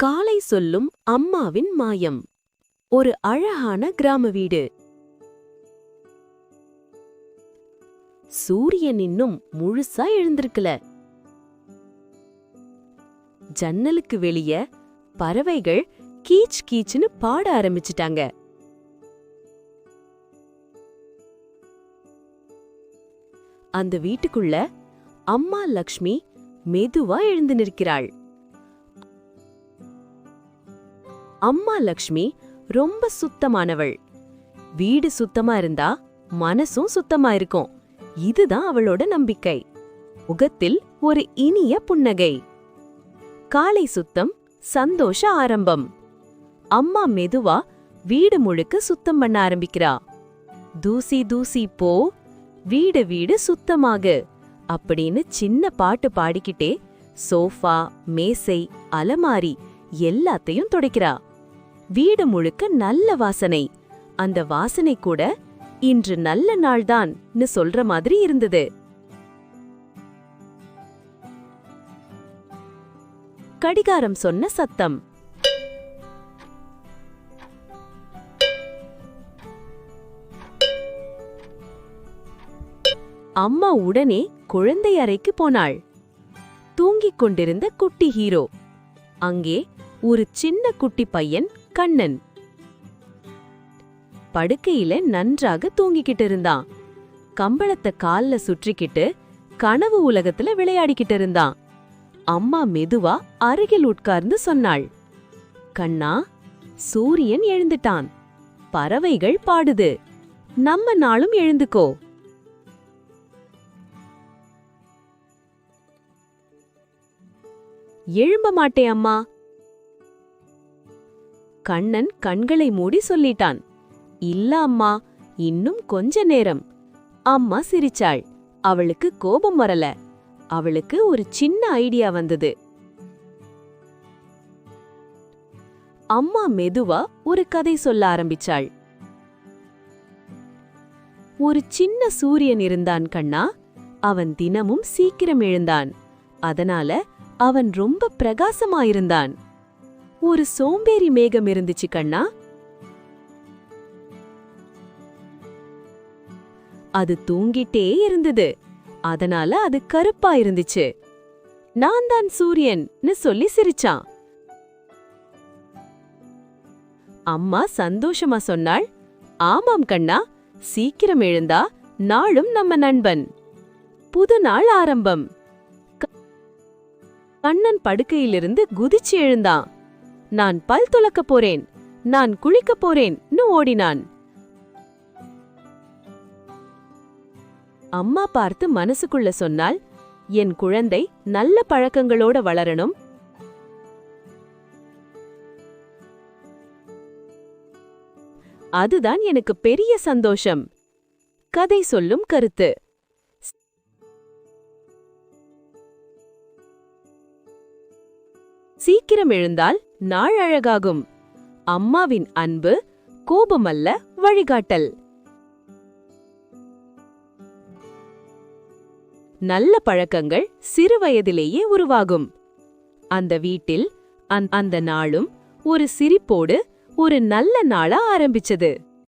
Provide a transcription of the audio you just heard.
காலை சொல்லும் அம்மாவின் மாயம். ஒரு அழகான கிராம வீடு. சூரியன் இன்னும் முழுசா எழுந்திருக்கல. ஜன்னலுக்கு வெளிய பறவைகள் கீச் கீச்சுன்னு பாட ஆரம்பிச்சிட்டாங்க. அந்த வீட்டுக்குள்ள அம்மா லக்ஷ்மி மெதுவா எழுந்து நிற்கிறாள். அம்மா லக்ஷ்மி ரொம்ப சுத்தமானவள். வீடு சுத்தமா இருந்தா மனசும் சுத்தமா இருக்கும். இதுதான் அவளோட நம்பிக்கை. முகத்தில் ஒரு இனிய புன்னகை. காலை சுத்தம் சந்தோஷ ஆரம்பம். அம்மா மெதுவா வீடு முழுக்க சுத்தம் பண்ண ஆரம்பிக்கிறா. தூசி தூசி போ, வீடு வீடு சுத்தமாகு அப்படின்னு சின்ன பாட்டு பாடிக்கிட்டே சோஃபா, மேசை, அலமாரி எல்லாத்தையும் துடைக்கிறா. வீடு முழுக்க நல்ல வாசனை. அந்த வாசனை கூட இன்று நல்ல நாள்தான்னு சொல்ற மாதிரி இருந்தது. கடிகாரம் சொன்ன சத்தம். அம்மா உடனே குழந்தை அறைக்கு போனாள். தூங்கிக் கொண்டிருந்த குட்டி ஹீரோ. அங்கே ஒரு சின்ன குட்டி பையன் கண்ணன். படுக்கையில நன்றாக தூங்கிக்கிட்டு இருந்தான். கம்பளத்தை கால்ல சுற்றிக்கிட்டு கனவு உலகத்துல விளையாடிக்கிட்டு இருந்தான். அம்மா மெதுவா அருகில் உட்கார்ந்து சொன்னாள், கண்ணா, சூரியன் எழுந்துட்டான், பறவைகள் பாடுது, நம்ம நாளும் எழுந்துக்கோ. எழும்ப மாட்டே அம்மா. கண்ணன் கண்களை மூடி சொல்லிட்டான். இல்ல அம்மா, இன்னும் கொஞ்ச நேரம். அம்மா சிரிச்சாள். அவளுக்கு கோபம் வரல. அவளுக்கு ஒரு சின்ன ஐடியா வந்தது. அம்மா மெதுவா ஒரு கதை சொல்ல ஆரம்பிச்சாள். ஒரு சின்ன சூரியன் இருந்தான் கண்ணா. அவன் தினமும் சீக்கிரம் எழுந்தான். அதனால அவன் ரொம்ப பிரகாசமாயிருந்தான். ஒரு சோம்பேறி மேகம் இருந்துச்சு கண்ணா. அது தூங்கிட்டே இருந்தது. அதனால அது கருப்பா இருந்துச்சு. நான் தான் சூரியன்னு சொல்லி சிரிச்சான். அம்மா சந்தோஷமா சொன்னாள், ஆமாம் கண்ணா, சீக்கிரம் எழுந்தா நாளும் நம்ம நண்பன். புது நாள் ஆரம்பம். கண்ணன் படுக்கையிலிருந்து குதிச்சு எழுந்தான். நான் பல் துலக்கப் போறேன், நான் குளிக்கப் போறேன்னு ஓடினான். அம்மா பார்த்து மனசுக்குள்ள சொன்னாள், என் குழந்தை நல்ல பழக்கங்களோட வளரணும். அதுதான் எனக்கு பெரிய சந்தோஷம். கதை சொல்லும் கருத்து. சீக்கிரம் எழுந்தால் நாள் அழகாகும். அம்மாவின் அன்பு கோபமல்ல, வழிகாட்டல். நல்ல பழக்கங்கள் சிறுவயதிலேயே உருவாகும். அந்த வீட்டில் அந்த நாளும் ஒரு சிரிப்போடு ஒரு நல்ல நாளா ஆரம்பிச்சது.